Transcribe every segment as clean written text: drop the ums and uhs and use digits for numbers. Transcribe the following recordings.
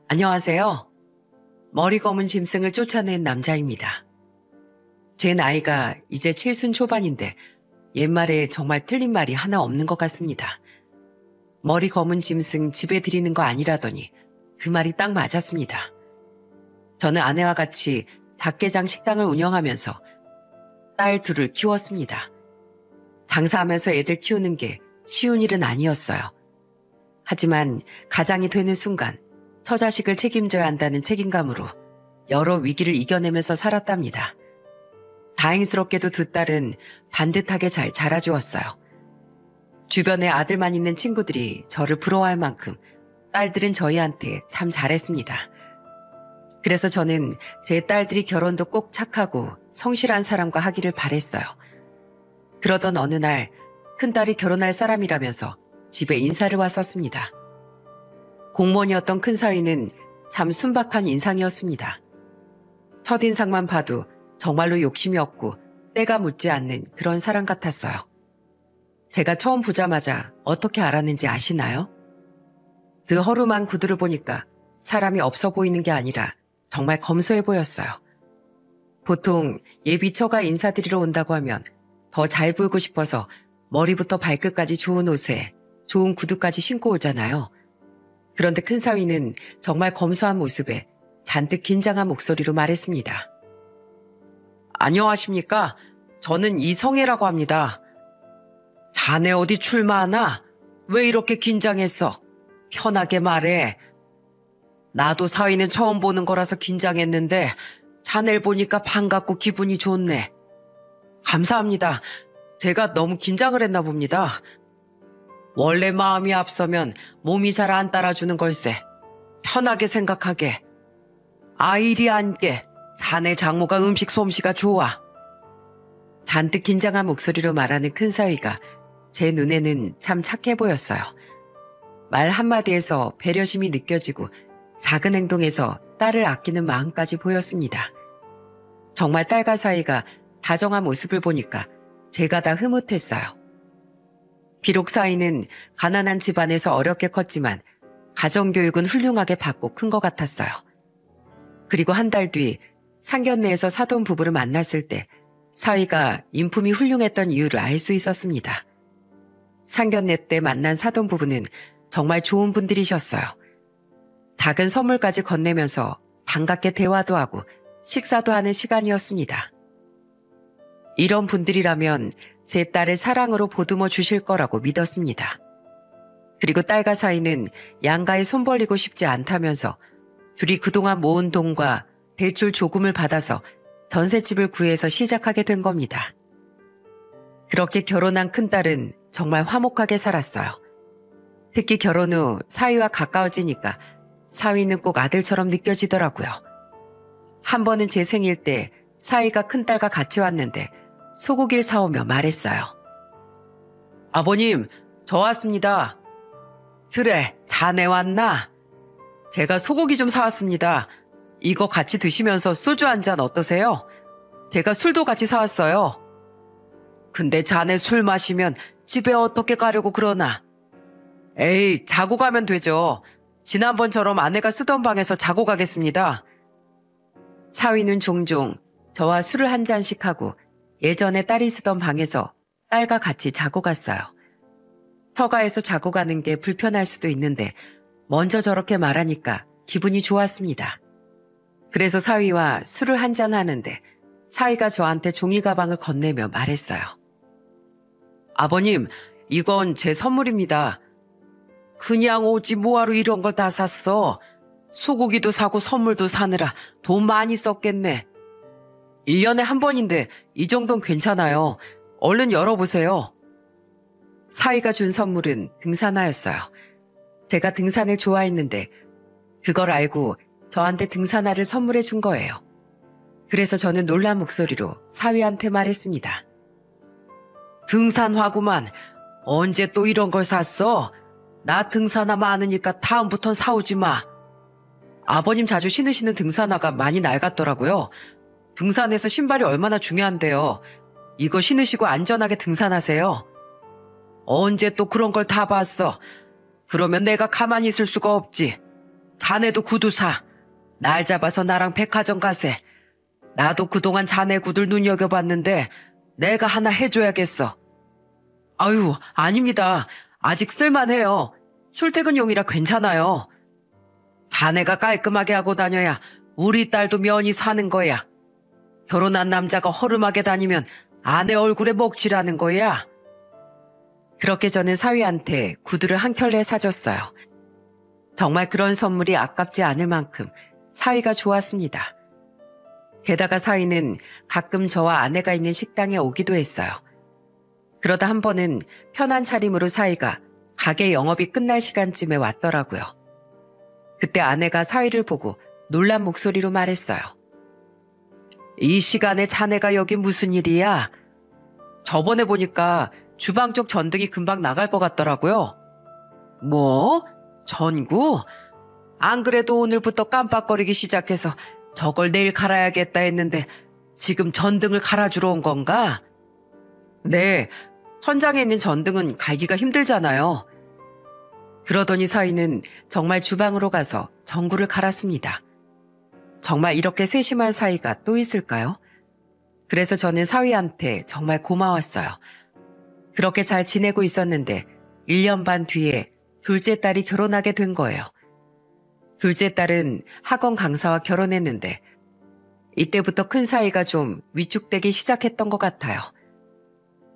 안녕하세요. 머리 검은 짐승을 쫓아낸 남자입니다. 제 나이가 이제 칠순 초반인데 옛말에 정말 틀린 말이 하나 없는 것 같습니다. 머리 검은 짐승 집에 들이는 거 아니라더니 그 말이 딱 맞았습니다. 저는 아내와 같이 닭게장 식당을 운영하면서 딸 둘을 키웠습니다. 장사하면서 애들 키우는 게 쉬운 일은 아니었어요. 하지만 가장이 되는 순간 처자식을 책임져야 한다는 책임감으로 여러 위기를 이겨내면서 살았답니다. 다행스럽게도 두 딸은 반듯하게 잘 자라주었어요. 주변에 아들만 있는 친구들이 저를 부러워할 만큼 딸들은 저희한테 참 잘했습니다. 그래서 저는 제 딸들이 결혼도 꼭 착하고 성실한 사람과 하기를 바랬어요. 그러던 어느 날 큰딸이 결혼할 사람이라면서 집에 인사를 왔었습니다. 공무원이었던 큰사위는 참 순박한 인상이었습니다. 첫인상만 봐도 정말로 욕심이 없고 때가 묻지 않는 그런 사람 같았어요. 제가 처음 보자마자 어떻게 알았는지 아시나요? 그 허름한 구두를 보니까 사람이 없어 보이는 게 아니라 정말 검소해 보였어요. 보통 예비 처가 인사드리러 온다고 하면 더 잘 보이고 싶어서 머리부터 발끝까지 좋은 옷에 좋은 구두까지 신고 오잖아요. 그런데 큰사위는 정말 검소한 모습에 잔뜩 긴장한 목소리로 말했습니다. 안녕하십니까? 저는 이성애라고 합니다. 자네 어디 출마하나? 왜 이렇게 긴장했어? 편하게 말해. 나도 사위는 처음 보는 거라서 긴장했는데 자네를 보니까 반갑고 기분이 좋네. 감사합니다. 제가 너무 긴장을 했나 봅니다. 원래 마음이 앞서면 몸이 잘 안 따라주는 걸세. 편하게 생각하게. 아이리 앉게. 자네 장모가 음식 솜씨가 좋아. 잔뜩 긴장한 목소리로 말하는 큰사위가 제 눈에는 참 착해 보였어요. 말 한마디에서 배려심이 느껴지고 작은 행동에서 딸을 아끼는 마음까지 보였습니다. 정말 딸과 사위가 다정한 모습을 보니까 제가 다 흐뭇했어요. 비록 사위는 가난한 집안에서 어렵게 컸지만 가정교육은 훌륭하게 받고 큰 것 같았어요. 그리고 한 달 뒤 상견례에서 사돈 부부를 만났을 때 사위가 인품이 훌륭했던 이유를 알 수 있었습니다. 상견례 때 만난 사돈 부부는 정말 좋은 분들이셨어요. 작은 선물까지 건네면서 반갑게 대화도 하고 식사도 하는 시간이었습니다. 이런 분들이라면 제 딸을 사랑으로 보듬어 주실 거라고 믿었습니다. 그리고 딸과 사위는 양가에 손 벌리고 싶지 않다면서 둘이 그동안 모은 돈과 대출 조금을 받아서 전셋집을 구해서 시작하게 된 겁니다. 그렇게 결혼한 큰딸은 정말 화목하게 살았어요. 특히 결혼 후 사위와 가까워지니까 사위는 꼭 아들처럼 느껴지더라고요. 한 번은 제 생일 때 사위가 큰딸과 같이 왔는데 소고기를 사오며 말했어요. 아버님, 저 왔습니다. 그래, 자네 왔나? 제가 소고기 좀 사왔습니다. 이거 같이 드시면서 소주 한 잔 어떠세요? 제가 술도 같이 사왔어요. 근데 자네 술 마시면 집에 어떻게 가려고 그러나? 에이, 자고 가면 되죠. 지난번처럼 아내가 쓰던 방에서 자고 가겠습니다. 사위는 종종 저와 술을 한 잔씩 하고 예전에 딸이 쓰던 방에서 딸과 같이 자고 갔어요. 처가에서 자고 가는 게 불편할 수도 있는데 먼저 저렇게 말하니까 기분이 좋았습니다. 그래서 사위와 술을 한 잔 하는데 사위가 저한테 종이 가방을 건네며 말했어요. 아버님, 이건 제 선물입니다. 그냥 오지 뭐하러 이런 걸 다 샀어. 소고기도 사고 선물도 사느라 돈 많이 썼겠네. 1년에 한 번인데 이 정도는 괜찮아요. 얼른 열어보세요. 사위가 준 선물은 등산화였어요. 제가 등산을 좋아했는데 그걸 알고 저한테 등산화를 선물해 준 거예요. 그래서 저는 놀란 목소리로 사위한테 말했습니다. 등산화구만. 언제 또 이런 걸 샀어? 나 등산화 많으니까 다음부턴 사오지 마. 아버님 자주 신으시는 등산화가 많이 낡았더라고요. 등산에서 신발이 얼마나 중요한데요. 이거 신으시고 안전하게 등산하세요. 언제 또 그런 걸 다 봤어. 그러면 내가 가만히 있을 수가 없지. 자네도 구두 사. 날 잡아서 나랑 백화점 가세. 나도 그동안 자네 구두를 눈여겨봤는데 내가 하나 해줘야겠어. 아유, 아닙니다. 아직 쓸만해요. 출퇴근용이라 괜찮아요. 자네가 깔끔하게 하고 다녀야 우리 딸도 면이 사는 거야. 결혼한 남자가 허름하게 다니면 아내 얼굴에 먹칠하는 거야. 그렇게 저는 사위한테 구두를 한 켤레 사줬어요. 정말 그런 선물이 아깝지 않을 만큼 사위가 좋았습니다. 게다가 사위는 가끔 저와 아내가 있는 식당에 오기도 했어요. 그러다 한 번은 편한 차림으로 사위가 가게 영업이 끝날 시간쯤에 왔더라고요. 그때 아내가 사위를 보고 놀란 목소리로 말했어요. 이 시간에 자네가 여기 무슨 일이야? 저번에 보니까 주방 쪽 전등이 금방 나갈 것 같더라고요. 뭐? 전구? 안 그래도 오늘부터 깜빡거리기 시작해서 저걸 내일 갈아야겠다 했는데 지금 전등을 갈아주러 온 건가? 네, 천장에 있는 전등은 갈기가 힘들잖아요. 그러더니 사위는 정말 주방으로 가서 전구를 갈았습니다. 정말 이렇게 세심한 사위가 또 있을까요? 그래서 저는 사위한테 정말 고마웠어요. 그렇게 잘 지내고 있었는데 1년 반 뒤에 둘째 딸이 결혼하게 된 거예요. 둘째 딸은 학원 강사와 결혼했는데 이때부터 큰 사위가 좀 위축되기 시작했던 것 같아요.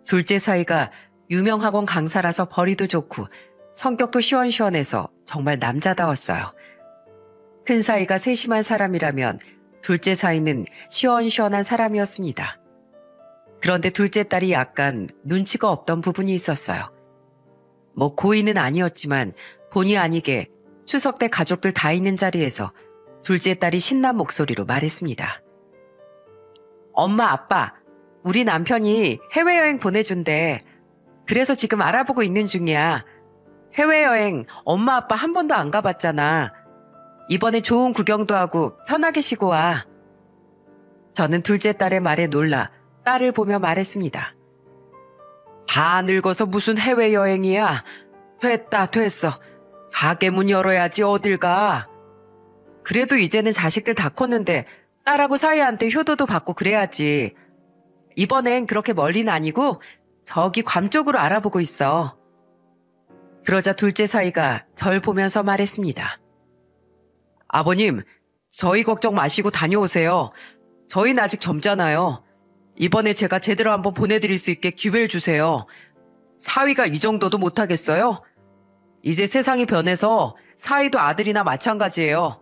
둘째 사위가 유명 학원 강사라서 벌이도 좋고 성격도 시원시원해서 정말 남자다웠어요. 큰 사위가 세심한 사람이라면 둘째 사위는 시원시원한 사람이었습니다. 그런데 둘째 딸이 약간 눈치가 없던 부분이 있었어요. 뭐 고의는 아니었지만 본의 아니게 추석 때 가족들 다 있는 자리에서 둘째 딸이 신난 목소리로 말했습니다. 엄마, 아빠, 우리 남편이 해외여행 보내준대. 그래서 지금 알아보고 있는 중이야. 해외여행 엄마, 아빠 한 번도 안 가봤잖아. 이번에 좋은 구경도 하고 편하게 쉬고 와. 저는 둘째 딸의 말에 놀라 딸을 보며 말했습니다. 다 늙어서 무슨 해외여행이야. 됐어. 가게 문 열어야지 어딜 가. 그래도 이제는 자식들 다 컸는데 딸하고 사위한테 효도도 받고 그래야지. 이번엔 그렇게 멀리는 아니고 저기 괌 쪽으로 알아보고 있어. 그러자 둘째 사위가 절 보면서 말했습니다. 아버님, 저희 걱정 마시고 다녀오세요. 저희는 아직 젊잖아요. 이번에 제가 제대로 한번 보내드릴 수 있게 기회를 주세요. 사위가 이 정도도 못하겠어요? 이제 세상이 변해서 사위도 아들이나 마찬가지예요.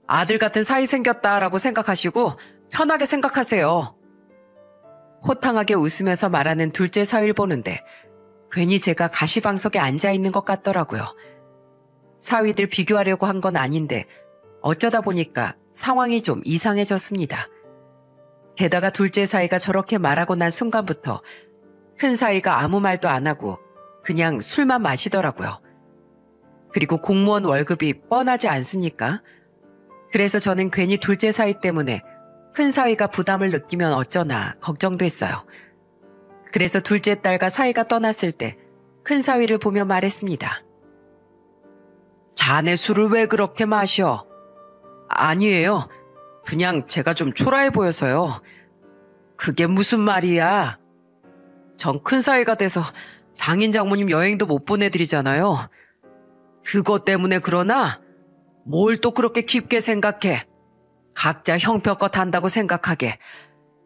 아들 같은 사위 생겼다라고 생각하시고 편하게 생각하세요. 호탕하게 웃으면서 말하는 둘째 사위를 보는데 괜히 제가 가시방석에 앉아있는 것 같더라고요. 사위들 비교하려고 한 건 아닌데 어쩌다 보니까 상황이 좀 이상해졌습니다. 게다가 둘째 사위가 저렇게 말하고 난 순간부터 큰 사위가 아무 말도 안 하고 그냥 술만 마시더라고요. 그리고 공무원 월급이 뻔하지 않습니까? 그래서 저는 괜히 둘째 사위 때문에 큰 사위가 부담을 느끼면 어쩌나 걱정도 했어요. 그래서 둘째 딸과 사위가 떠났을 때 큰 사위를 보며 말했습니다. 자네 술을 왜 그렇게 마셔? 아니에요. 그냥 제가 좀 초라해 보여서요. 그게 무슨 말이야? 전 큰 사위가 돼서 장인 장모님 여행도 못 보내드리잖아요. 그것 때문에 그러나? 뭘 또 그렇게 깊게 생각해? 각자 형편껏 한다고 생각하게.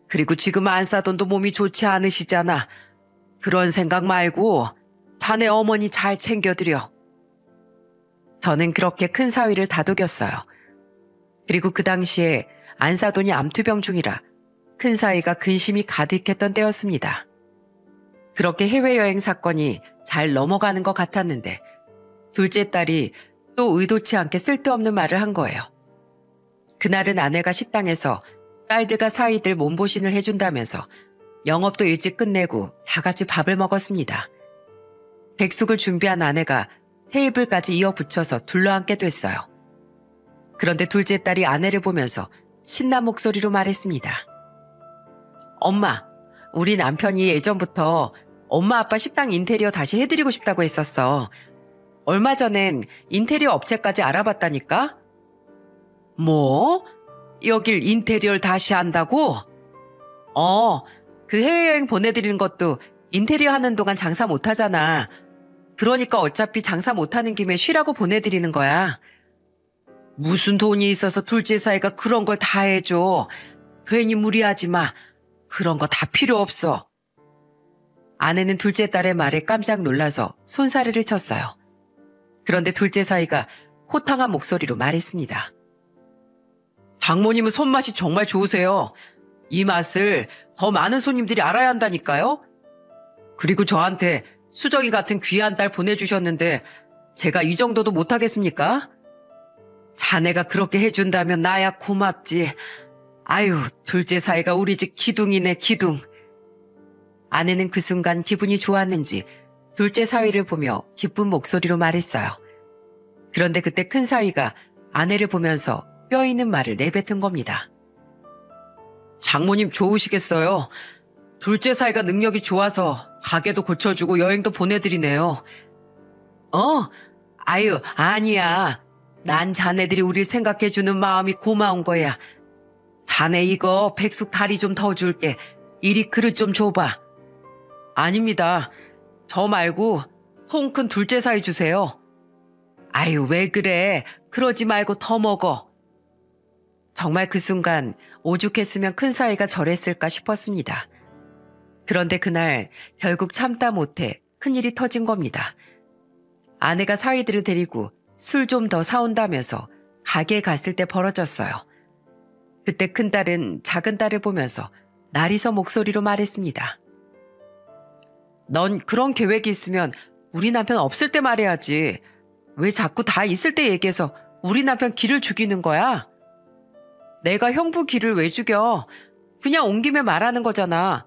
그리고 지금 안 싸돈도 몸이 좋지 않으시잖아. 그런 생각 말고 자네 어머니 잘 챙겨드려. 저는 그렇게 큰 사위를 다독였어요. 그리고 그 당시에 안사돈이 암투병 중이라 큰 사위가 근심이 가득했던 때였습니다. 그렇게 해외여행 사건이 잘 넘어가는 것 같았는데 둘째 딸이 또 의도치 않게 쓸데없는 말을 한 거예요. 그날은 아내가 식당에서 딸들과 사위들 몸보신을 해준다면서 영업도 일찍 끝내고 다 같이 밥을 먹었습니다. 백숙을 준비한 아내가 테이블까지 이어붙여서 둘러앉게 됐어요. 그런데 둘째 딸이 아내를 보면서 신난 목소리로 말했습니다. 엄마, 우리 남편이 예전부터 엄마 아빠 식당 인테리어 다시 해드리고 싶다고 했었어. 얼마 전엔 인테리어 업체까지 알아봤다니까? 뭐? 여길 인테리어를 다시 한다고? 그 해외여행 보내드리는 것도 인테리어 하는 동안 장사 못하잖아. 그러니까 어차피 장사 못하는 김에 쉬라고 보내드리는 거야. 무슨 돈이 있어서 둘째 사이가 그런 걸 다 해줘. 괜히 무리하지 마. 그런 거 다 필요 없어. 아내는 둘째 딸의 말에 깜짝 놀라서 손사래를 쳤어요. 그런데 둘째 사이가 호탕한 목소리로 말했습니다. 장모님은 손맛이 정말 좋으세요. 이 맛을 더 많은 손님들이 알아야 한다니까요. 그리고 저한테 수정이 같은 귀한 딸 보내주셨는데 제가 이 정도도 못하겠습니까? 자네가 그렇게 해준다면 나야 고맙지. 아유, 둘째 사이가 우리 집 기둥이네, 기둥. 아내는 그 순간 기분이 좋았는지 둘째 사위를 보며 기쁜 목소리로 말했어요. 그런데 그때 큰 사위가 아내를 보면서 뼈 있는 말을 내뱉은 겁니다. 장모님 좋으시겠어요. 둘째 사위가 능력이 좋아서 가게도 고쳐주고 여행도 보내드리네요. 아유, 아니야. 난 자네들이 우릴 생각해주는 마음이 고마운 거야. 자네 이거 백숙 다리 좀 더 줄게. 이리 그릇 좀 줘봐. 아닙니다. 저 말고 통 큰 둘째 사위 주세요. 아유, 왜 그래. 그러지 말고 더 먹어. 정말 그 순간 오죽했으면 큰 사위가 저랬을까 싶었습니다. 그런데 그날 결국 참다 못해 큰일이 터진 겁니다. 아내가 사위들을 데리고 술 좀 더 사온다면서 가게에 갔을 때 벌어졌어요. 그때 큰딸은 작은 딸을 보면서 나리서 목소리로 말했습니다. 넌 그런 계획이 있으면 우리 남편 없을 때 말해야지. 왜 자꾸 다 있을 때 얘기해서 우리 남편 기를 죽이는 거야? 내가 형부 기를 왜 죽여? 그냥 온 김에 말하는 거잖아.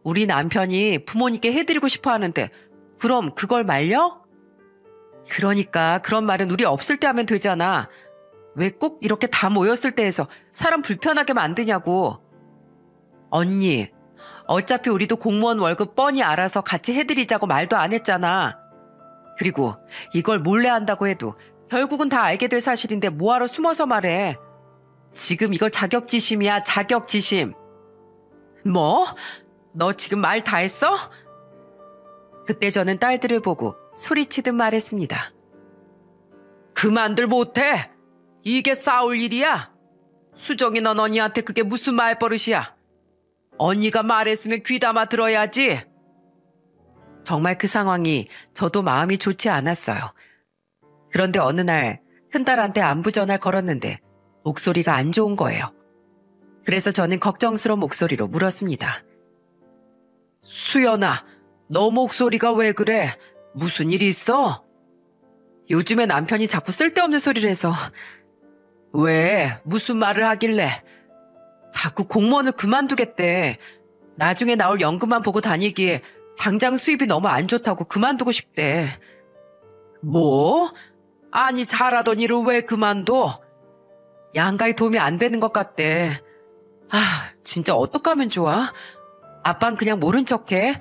우리 남편이 부모님께 해드리고 싶어 하는데 그럼 그걸 말려? 그러니까 그런 말은 우리 없을 때 하면 되잖아. 왜 꼭 이렇게 다 모였을 때 해서 사람 불편하게 만드냐고. 언니, 어차피 우리도 공무원 월급 뻔히 알아서 같이 해드리자고 말도 안 했잖아. 그리고 이걸 몰래 한다고 해도 결국은 다 알게 될 사실인데 뭐하러 숨어서 말해. 지금 이걸 자격지심이야, 자격지심. 뭐? 너 지금 말 다 했어? 그때 저는 딸들을 보고 소리치듯 말했습니다. 그만들 못해. 이게 싸울 일이야. 수정이 넌 언니한테 그게 무슨 말버릇이야. 언니가 말했으면 귀담아 들어야지. 정말 그 상황이 저도 마음이 좋지 않았어요. 그런데 어느 날 큰딸한테 안부 전화를 걸었는데 목소리가 안 좋은 거예요. 그래서 저는 걱정스러운 목소리로 물었습니다. 수연아, 너 목소리가 왜 그래? 무슨 일이 있어? 요즘에 남편이 자꾸 쓸데없는 소리를 해서. 왜? 무슨 말을 하길래? 자꾸 공무원을 그만두겠대. 나중에 나올 연금만 보고 다니기에 당장 수입이 너무 안 좋다고 그만두고 싶대. 뭐? 아니 잘하던 일을 왜 그만둬? 양가에 도움이 안 되는 것 같대. 아, 진짜 어떡하면 좋아? 아빤 그냥 모른 척해.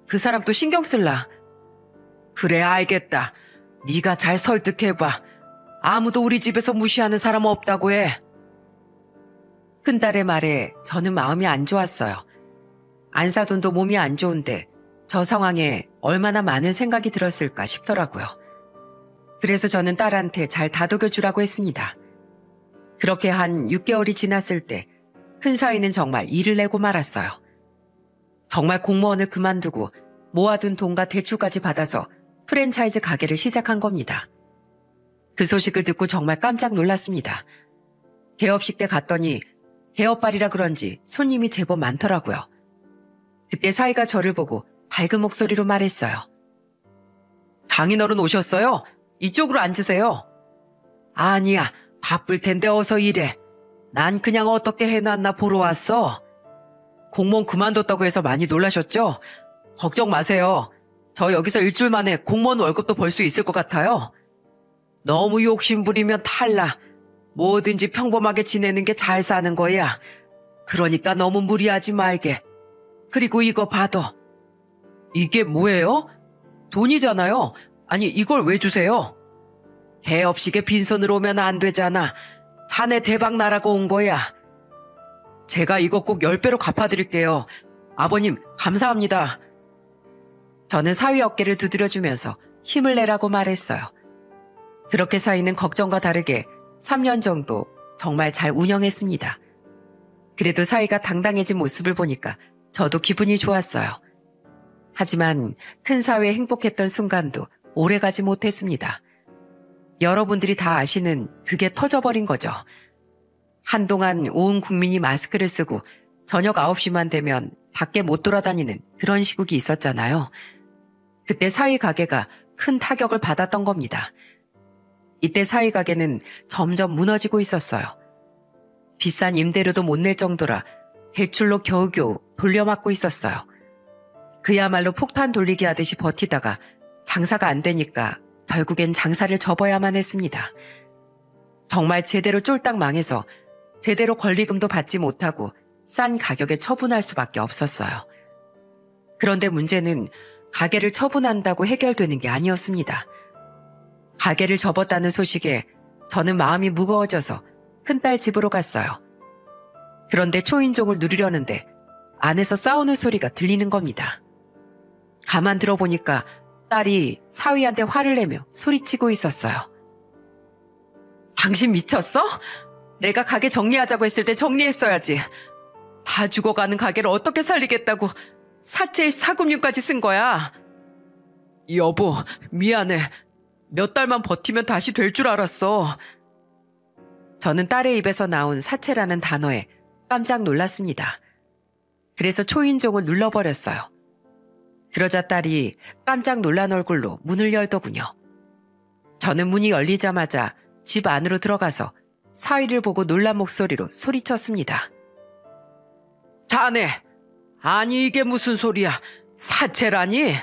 그 사람 또 신경 쓸라. 그래, 알겠다. 네가 잘 설득해봐. 아무도 우리 집에서 무시하는 사람 없다고 해. 큰딸의 말에 저는 마음이 안 좋았어요. 안사돈도 몸이 안 좋은데 저 상황에 얼마나 많은 생각이 들었을까 싶더라고요. 그래서 저는 딸한테 잘 다독여주라고 했습니다. 그렇게 한 6개월이 지났을 때 큰 사위는 정말 일을 내고 말았어요. 정말 공무원을 그만두고 모아둔 돈과 대출까지 받아서 프랜차이즈 가게를 시작한 겁니다. 그 소식을 듣고 정말 깜짝 놀랐습니다. 개업식 때 갔더니 개업발이라 그런지 손님이 제법 많더라고요. 그때 사위가 저를 보고 밝은 목소리로 말했어요. 장인어른 오셨어요? 이쪽으로 앉으세요. 아니야, 바쁠 텐데 어서 일해. 난 그냥 어떻게 해놨나 보러 왔어. 공무원 그만뒀다고 해서 많이 놀라셨죠? 걱정 마세요. 저 여기서 일주일 만에 공무원 월급도 벌 수 있을 것 같아요. 너무 욕심부리면 탈나. 뭐든지 평범하게 지내는 게 잘 사는 거야. 그러니까 너무 무리하지 말게. 그리고 이거 받아. 이게 뭐예요? 돈이잖아요. 아니, 이걸 왜 주세요? 개업식에 빈손으로 오면 안 되잖아. 자네 대박 나라고 온 거야. 제가 이거 꼭 10배로 갚아드릴게요. 아버님, 감사합니다. 저는 사위 어깨를 두드려주면서 힘을 내라고 말했어요. 그렇게 사위는 걱정과 다르게 3년 정도 정말 잘 운영했습니다. 그래도 사위가 당당해진 모습을 보니까 저도 기분이 좋았어요. 하지만 큰 사위에 행복했던 순간도 오래가지 못했습니다. 여러분들이 다 아시는 그게 터져버린 거죠. 한동안 온 국민이 마스크를 쓰고 저녁 9시만 되면 밖에 못 돌아다니는 그런 시국이 있었잖아요. 그때 사위 가게가 큰 타격을 받았던 겁니다. 이때 사위 가게는 점점 무너지고 있었어요. 비싼 임대료도 못 낼 정도라 대출로 겨우겨우 돌려막고 있었어요. 그야말로 폭탄 돌리기 하듯이 버티다가 장사가 안 되니까 결국엔 장사를 접어야만 했습니다. 정말 제대로 쫄딱 망해서 제대로 권리금도 받지 못하고 싼 가격에 처분할 수밖에 없었어요. 그런데 문제는 가게를 처분한다고 해결되는 게 아니었습니다. 가게를 접었다는 소식에 저는 마음이 무거워져서 큰딸 집으로 갔어요. 그런데 초인종을 누르려는데 안에서 싸우는 소리가 들리는 겁니다. 가만 들어보니까 딸이 사위한테 화를 내며 소리치고 있었어요. 당신 미쳤어? 내가 가게 정리하자고 했을 때 정리했어야지. 다 죽어가는 가게를 어떻게 살리겠다고 사채에 사금융까지 쓴 거야. 여보, 미안해. 몇 달만 버티면 다시 될 줄 알았어. 저는 딸의 입에서 나온 사채라는 단어에 깜짝 놀랐습니다. 그래서 초인종을 눌러버렸어요. 그러자 딸이 깜짝 놀란 얼굴로 문을 열더군요. 저는 문이 열리자마자 집 안으로 들어가서 사위를 보고 놀란 목소리로 소리쳤습니다. 자네, 아니 이게 무슨 소리야? 사채라니?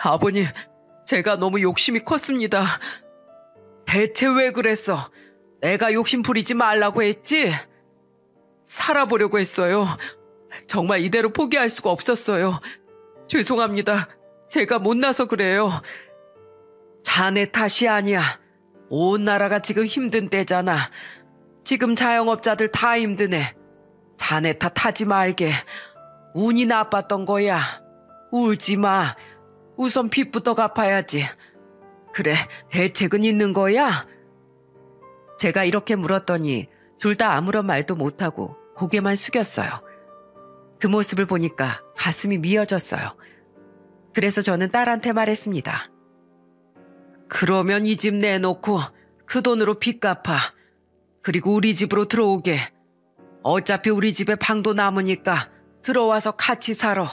아버님, 제가 너무 욕심이 컸습니다. 대체 왜 그랬어? 내가 욕심 부리지 말라고 했지? 살아보려고 했어요. 정말 이대로 포기할 수가 없었어요. 죄송합니다. 제가 못나서 그래요. 자네 탓이 아니야. 온 나라가 지금 힘든 때잖아. 지금 자영업자들 다 힘드네. 자네 탓하지 말게. 운이 나빴던 거야. 울지 마. 우선 빚부터 갚아야지. 그래, 대책은 있는 거야? 제가 이렇게 물었더니 둘 다 아무런 말도 못하고 고개만 숙였어요. 그 모습을 보니까 가슴이 미어졌어요. 그래서 저는 딸한테 말했습니다. 그러면 이 집 내놓고 그 돈으로 빚 갚아. 그리고 우리 집으로 들어오게. 어차피 우리 집에 방도 남으니까 들어와서 같이 살아.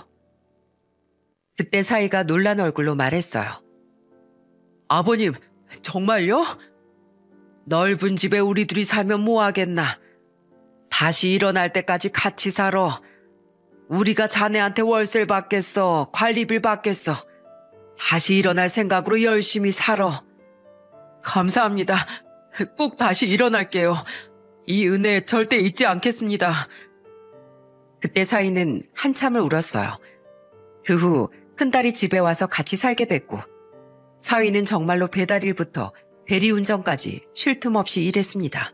그때 사위가 놀란 얼굴로 말했어요. 아버님, 정말요? 넓은 집에 우리 둘이 살면 뭐하겠나. 다시 일어날 때까지 같이 살아. 우리가 자네한테 월세를 받겠어, 관리비를 받겠어. 다시 일어날 생각으로 열심히 살아. 감사합니다. 꼭 다시 일어날게요. 이 은혜 절대 잊지 않겠습니다. 그때 사위는 한참을 울었어요. 그 후 큰딸이 집에 와서 같이 살게 됐고 사위는 정말로 배달일부터 대리운전까지 쉴 틈 없이 일했습니다.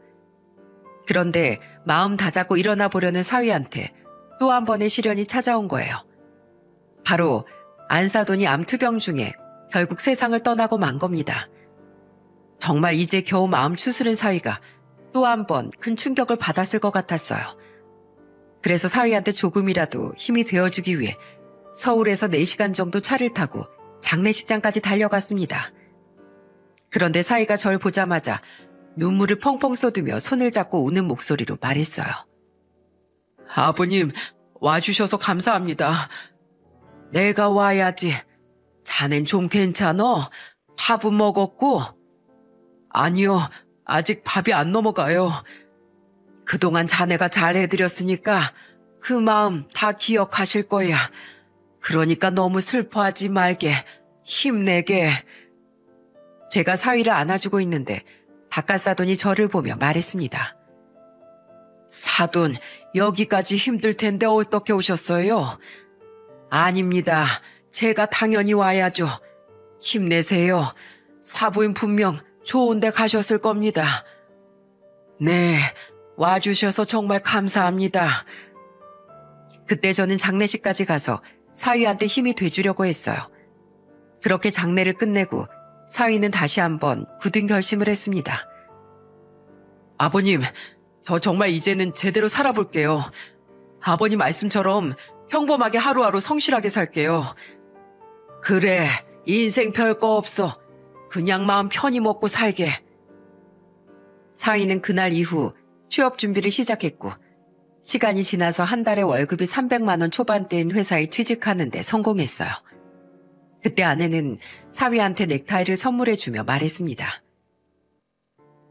그런데 마음 다잡고 일어나 보려는 사위한테 또 한 번의 시련이 찾아온 거예요. 바로 안사돈이 암투병 중에 결국 세상을 떠나고 만 겁니다. 정말 이제 겨우 마음 추스른 사위가 또 한 번 큰 충격을 받았을 것 같았어요. 그래서 사위한테 조금이라도 힘이 되어주기 위해 서울에서 4시간 정도 차를 타고 장례식장까지 달려갔습니다. 그런데 사위가 절 보자마자 눈물을 펑펑 쏟으며 손을 잡고 우는 목소리로 말했어요. 아버님, 와주셔서 감사합니다. 내가 와야지. 자넨 좀 괜찮어? 밥은 먹었고? 아니요, 아직 밥이 안 넘어가요. 그동안 자네가 잘해드렸으니까 그 마음 다 기억하실 거야. 그러니까 너무 슬퍼하지 말게. 힘내게. 제가 사위를 안아주고 있는데 바깥사돈이 저를 보며 말했습니다. 사돈, 여기까지 힘들 텐데 어떻게 오셨어요? 아닙니다. 제가 당연히 와야죠. 힘내세요. 사부인 분명 좋은 데 가셨을 겁니다. 네, 와주셔서 정말 감사합니다. 그때 저는 장례식까지 가서 사위한테 힘이 돼주려고 했어요. 그렇게 장례를 끝내고 사위는 다시 한번 굳은 결심을 했습니다. 아버님, 저 정말 이제는 제대로 살아볼게요. 아버님 말씀처럼 평범하게 하루하루 성실하게 살게요. 그래, 인생 별거 없어. 그냥 마음 편히 먹고 살게. 사위는 그날 이후 취업 준비를 시작했고 시간이 지나서 한 달에 월급이 300만 원 초반대인 회사에 취직하는 데 성공했어요. 그때 아내는 사위한테 넥타이를 선물해주며 말했습니다.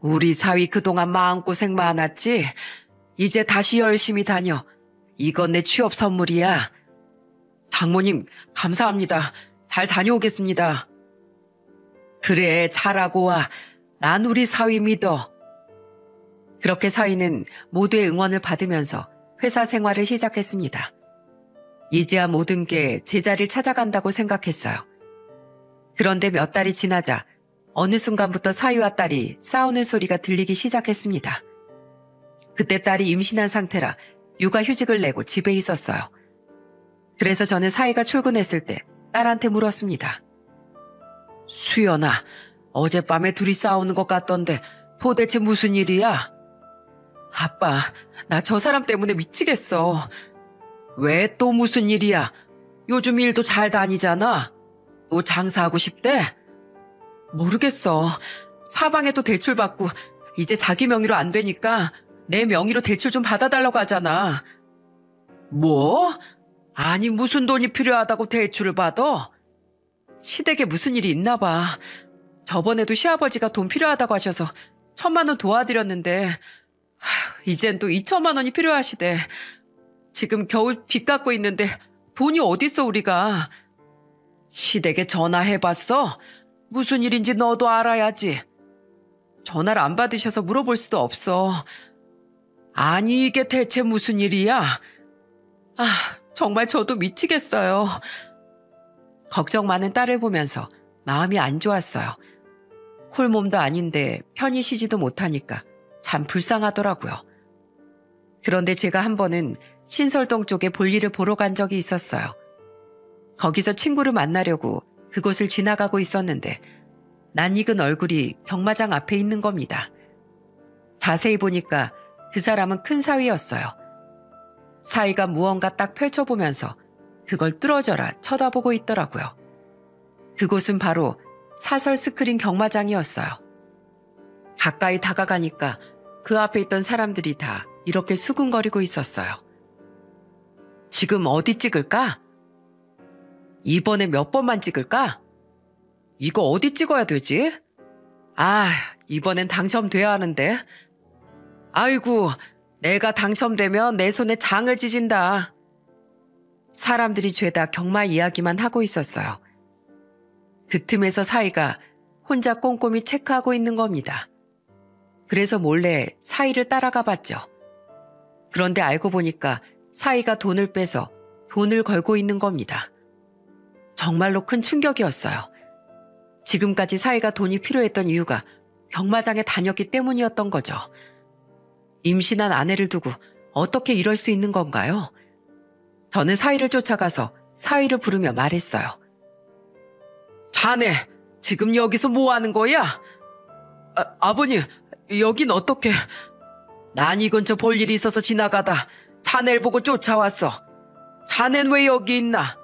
우리 사위 그동안 마음고생 많았지? 이제 다시 열심히 다녀. 이건 내 취업 선물이야. 장모님, 감사합니다. 잘 다녀오겠습니다. 그래, 잘하고 와. 난 우리 사위 믿어. 그렇게 사위는 모두의 응원을 받으면서 회사 생활을 시작했습니다. 이제야 모든 게 제자리를 찾아간다고 생각했어요. 그런데 몇 달이 지나자 어느 순간부터 사위와 딸이 싸우는 소리가 들리기 시작했습니다. 그때 딸이 임신한 상태라 육아휴직을 내고 집에 있었어요. 그래서 저는 사위가 출근했을 때 딸한테 물었습니다. 수연아, 어젯밤에 둘이 싸우는 것 같던데 도대체 무슨 일이야? 아빠, 나 저 사람 때문에 미치겠어. 왜 또 무슨 일이야? 요즘 일도 잘 다니잖아. 또 장사하고 싶대? 모르겠어. 사방에도 대출받고 이제 자기 명의로 안 되니까 내 명의로 대출 좀 받아달라고 하잖아. 뭐? 아니 무슨 돈이 필요하다고 대출을 받아? 시댁에 무슨 일이 있나 봐. 저번에도 시아버지가 돈 필요하다고 하셔서 1,000만 원 도와드렸는데 이젠 또 2천만 원이 필요하시대. 지금 겨우 빚 갚고 있는데 돈이 어딨어 우리가. 시댁에 전화해봤어? 무슨 일인지 너도 알아야지. 전화를 안 받으셔서 물어볼 수도 없어. 아니 이게 대체 무슨 일이야? 정말 저도 미치겠어요. 걱정 많은 딸을 보면서 마음이 안 좋았어요. 홀몸도 아닌데 편히 쉬지도 못하니까 참 불쌍하더라고요. 그런데 제가 한 번은 신설동 쪽에 볼일을 보러 간 적이 있었어요. 거기서 친구를 만나려고 그곳을 지나가고 있었는데 낯익은 얼굴이 경마장 앞에 있는 겁니다. 자세히 보니까 그 사람은 큰 사위였어요. 사위가 무언가 딱 펼쳐보면서 그걸 뚫어져라 쳐다보고 있더라고요. 그곳은 바로 사설 스크린 경마장이었어요. 가까이 다가가니까 그 앞에 있던 사람들이 다 이렇게 수군거리고 있었어요. 지금 어디 찍을까? 이번에 몇 번만 찍을까? 이거 어디 찍어야 되지? 이번엔 당첨돼야 하는데. 아이고, 내가 당첨되면 내 손에 장을 찢은다. 사람들이 죄다 경마 이야기만 하고 있었어요. 그 틈에서 사위가 혼자 꼼꼼히 체크하고 있는 겁니다. 그래서 몰래 사위를 따라가 봤죠. 그런데 알고 보니까 사위가 돈을 빼서 돈을 걸고 있는 겁니다. 정말로 큰 충격이었어요. 지금까지 사위가 돈이 필요했던 이유가 경마장에 다녔기 때문이었던 거죠. 임신한 아내를 두고 어떻게 이럴 수 있는 건가요? 저는 사위를 쫓아가서 사위를 부르며 말했어요. 자네, 지금 여기서 뭐 하는 거야? 아버님, 여긴 어떻게? 난 이 근처 볼 일이 있어서 지나가다 자네를 보고 쫓아왔어. 자넨 왜 여기 있나?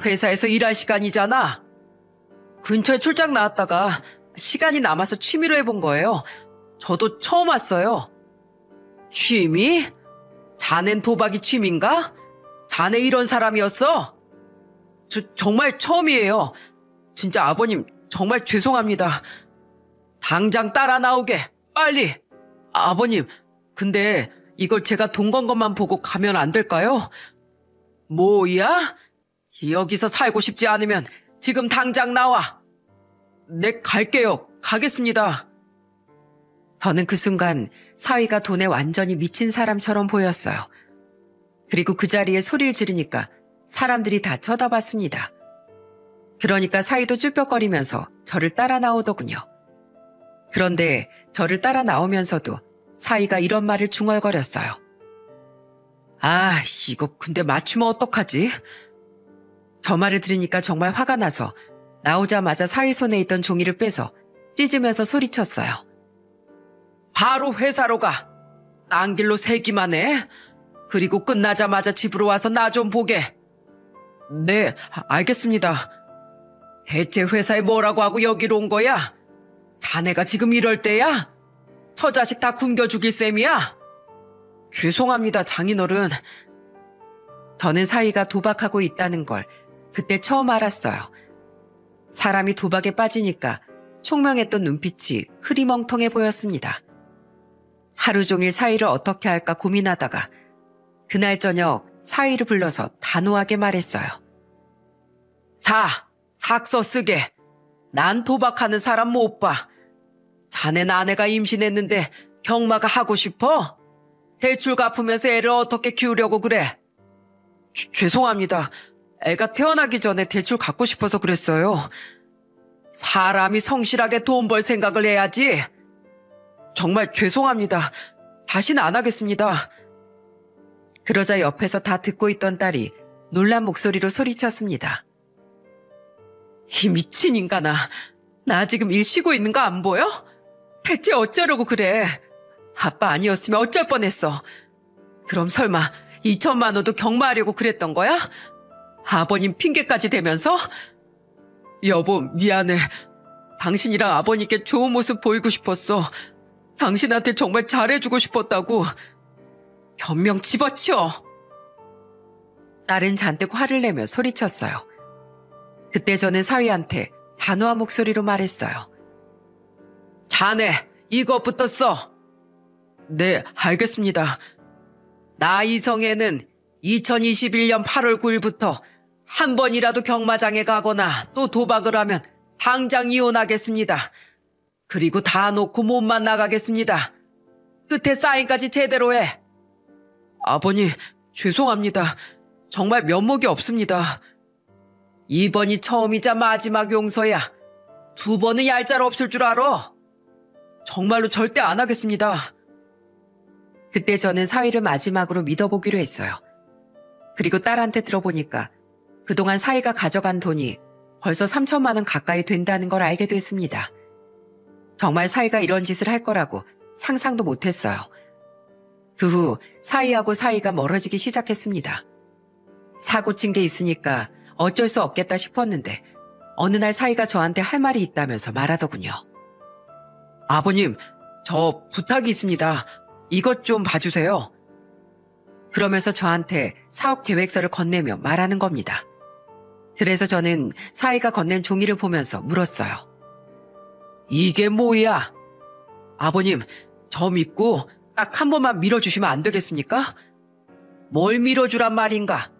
회사에서 일할 시간이잖아. 근처에 출장 나왔다가 시간이 남아서 취미로 해본 거예요. 저도 처음 왔어요. 취미? 자넨 도박이 취미인가? 자네 이런 사람이었어? 정말 처음이에요. 진짜 아버님 정말 죄송합니다. 당장 따라 나오게, 빨리. 아버님, 근데 이걸 제가 돈 건 것만 보고 가면 안 될까요? 뭐야? 여기서 살고 싶지 않으면 지금 당장 나와. 네, 갈게요. 가겠습니다. 저는 그 순간 사위가 돈에 완전히 미친 사람처럼 보였어요. 그리고 그 자리에 소리를 지르니까 사람들이 다 쳐다봤습니다. 그러니까 사위도 쭈뼛거리면서 저를 따라 나오더군요. 그런데 저를 따라 나오면서도 사위가 이런 말을 중얼거렸어요. 아, 이거 근데 맞추면 어떡하지? 저 말을 들으니까 정말 화가 나서 나오자마자 사위 손에 있던 종이를 빼서 찢으면서 소리쳤어요. 바로 회사로 가. 딴 길로 세기만 해. 그리고 끝나자마자 집으로 와서 나 좀 보게. 네, 알겠습니다. 대체 회사에 뭐라고 하고 여기로 온 거야? 자네가 지금 이럴 때야? 저 자식 다 굶겨 죽일 셈이야? 죄송합니다, 장인어른. 저는 사위가 도박하고 있다는 걸 그때 처음 알았어요. 사람이 도박에 빠지니까 총명했던 눈빛이 흐리멍텅해 보였습니다. 하루 종일 사위를 어떻게 할까 고민하다가 그날 저녁 사위를 불러서 단호하게 말했어요. 자, 학서 쓰게. 난 도박하는 사람 못 봐. 자넨 아내가 임신했는데 경마가 하고 싶어? 대출 갚으면서 애를 어떻게 키우려고 그래? 죄송합니다. 애가 태어나기 전에 대출 갚고 싶어서 그랬어요. 사람이 성실하게 돈 벌 생각을 해야지. 정말 죄송합니다. 다시는 안 하겠습니다. 그러자 옆에서 다 듣고 있던 딸이 놀란 목소리로 소리쳤습니다. 이 미친 인간아. 나 지금 일 쉬고 있는 거 안 보여? 대체 어쩌려고 그래? 아빠 아니었으면 어쩔 뻔했어. 그럼 설마 2천만 원도 경마하려고 그랬던 거야? 아버님 핑계까지 대면서? 여보, 미안해. 당신이랑 아버님께 좋은 모습 보이고 싶었어. 당신한테 정말 잘해주고 싶었다고. 변명 집어치워. 딸은 잔뜩 화를 내며 소리쳤어요. 그때 저는 사위한테 단호한 목소리로 말했어요. 자네, 이것부터 써. 네, 알겠습니다. 나 이성애는 2021년 8월 9일부터 한 번이라도 경마장에 가거나 또 도박을 하면 당장 이혼하겠습니다. 그리고 다 놓고 몸만 나가겠습니다. 끝에 사인까지 제대로 해. 아버님, 죄송합니다. 정말 면목이 없습니다. 이번이 처음이자 마지막 용서야. 두 번은 얄짤 없을 줄 알아. 정말로 절대 안 하겠습니다. 그때 저는 사위를 마지막으로 믿어보기로 했어요. 그리고 딸한테 들어보니까 그동안 사위가 가져간 돈이 벌써 3천만 원 가까이 된다는 걸 알게 됐습니다. 정말 사위가 이런 짓을 할 거라고 상상도 못했어요. 그 후 사위하고 사위가 멀어지기 시작했습니다. 사고 친 게 있으니까 어쩔 수 없겠다 싶었는데 어느 날 사위가 저한테 할 말이 있다면서 말하더군요. 아버님, 저 부탁이 있습니다. 이것 좀 봐주세요. 그러면서 저한테 사업 계획서를 건네며 말하는 겁니다. 그래서 저는 사위가 건넨 종이를 보면서 물었어요. 이게 뭐야? 아버님, 저 믿고 딱 한 번만 밀어주시면 안 되겠습니까? 뭘 밀어주란 말인가?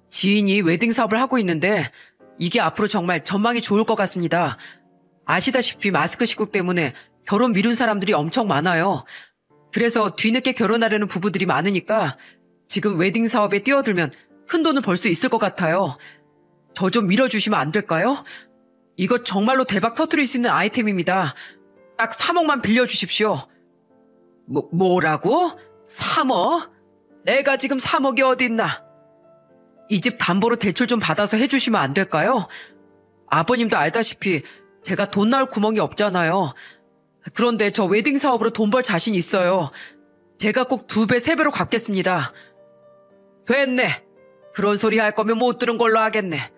지인이 웨딩 사업을 하고 있는데 이게 앞으로 정말 전망이 좋을 것 같습니다. 아시다시피 마스크 시국 때문에 결혼 미룬 사람들이 엄청 많아요. 그래서 뒤늦게 결혼하려는 부부들이 많으니까 지금 웨딩 사업에 뛰어들면 큰 돈을 벌 수 있을 것 같아요. 저 좀 밀어주시면 안 될까요? 이거 정말로 대박 터뜨릴 수 있는 아이템입니다. 딱 3억만 빌려주십시오. 뭐라고? 3억? 내가 지금 3억이 어딨나? 이 집 담보로 대출 좀 받아서 해주시면 안 될까요? 아버님도 알다시피 제가 돈 나올 구멍이 없잖아요. 그런데 저 웨딩 사업으로 돈 벌 자신 있어요. 제가 꼭 2배, 3배로 갚겠습니다. 됐네. 그런 소리 할 거면 못 들은 걸로 하겠네.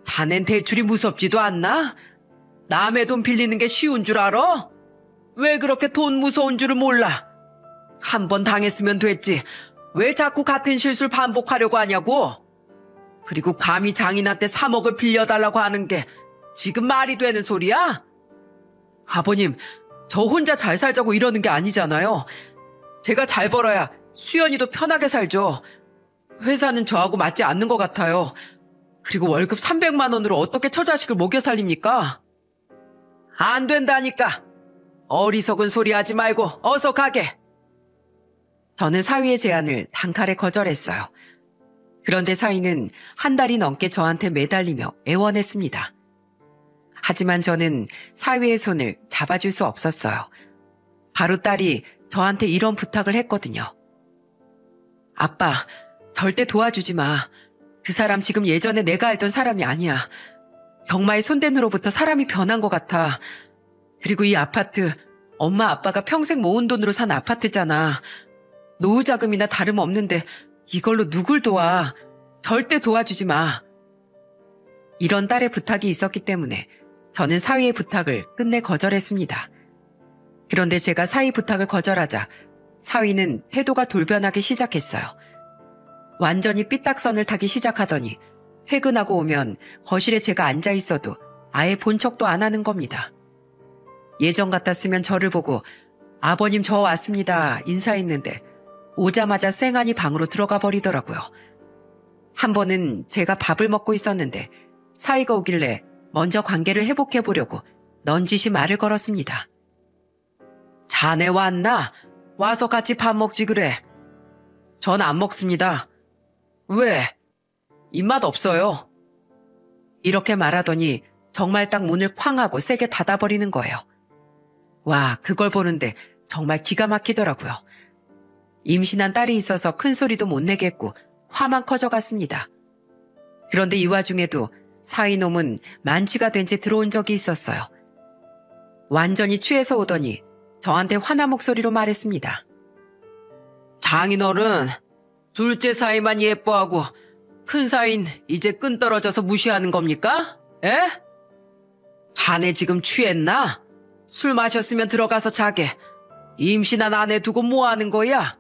자넨 대출이 무섭지도 않나? 남의 돈 빌리는 게 쉬운 줄 알아? 왜 그렇게 돈 무서운 줄을 몰라? 한 번 당했으면 됐지. 왜 자꾸 같은 실수를 반복하려고 하냐고? 그리고 감히 장인한테 3억을 빌려달라고 하는 게 지금 말이 되는 소리야? 아버님, 저 혼자 잘 살자고 이러는 게 아니잖아요. 제가 잘 벌어야 수연이도 편하게 살죠. 회사는 저하고 맞지 않는 것 같아요. 그리고 월급 300만 원으로 어떻게 처자식을 먹여 살립니까? 안 된다니까. 어리석은 소리 하지 말고 어서 가게. 저는 사위의 제안을 단칼에 거절했어요. 그런데 사위는 한 달이 넘게 저한테 매달리며 애원했습니다. 하지만 저는 사위의 손을 잡아줄 수 없었어요. 바로 딸이 저한테 이런 부탁을 했거든요. 아빠, 절대 도와주지 마. 그 사람 지금 예전에 내가 알던 사람이 아니야. 병마의 손댄 후로부터 사람이 변한 것 같아. 그리고 이 아파트, 엄마 아빠가 평생 모은 돈으로 산 아파트잖아. 노후 자금이나 다름없는데 이걸로 누굴 도와. 절대 도와주지 마. 이런 딸의 부탁이 있었기 때문에 저는 사위의 부탁을 끝내 거절했습니다. 그런데 제가 사위 부탁을 거절하자 사위는 태도가 돌변하기 시작했어요. 완전히 삐딱선을 타기 시작하더니 퇴근하고 오면 거실에 제가 앉아 있어도 아예 본 척도 안 하는 겁니다. 예전 같았으면 저를 보고 아버님 저 왔습니다 인사했는데 오자마자 쌩하니 방으로 들어가 버리더라고요. 한 번은 제가 밥을 먹고 있었는데 사위가 오길래 먼저 관계를 회복해 보려고 넌지시 말을 걸었습니다. 자네 왔나? 와서 같이 밥 먹지 그래. 전 안 먹습니다. 왜? 입맛 없어요. 이렇게 말하더니 정말 딱 문을 쾅 하고 세게 닫아버리는 거예요. 와, 그걸 보는데 정말 기가 막히더라고요. 임신한 딸이 있어서 큰 소리도 못 내겠고 화만 커져갔습니다. 그런데 이 와중에도 사위놈은 만취가 된 채 들어온 적이 있었어요. 완전히 취해서 오더니 저한테 화난 목소리로 말했습니다. 장인어른, 둘째 사위만 예뻐하고 큰 사위는 이제 끈 떨어져서 무시하는 겁니까? 에? 자네 지금 취했나? 술 마셨으면 들어가서 자게. 임신한 아내 두고 뭐 하는 거야?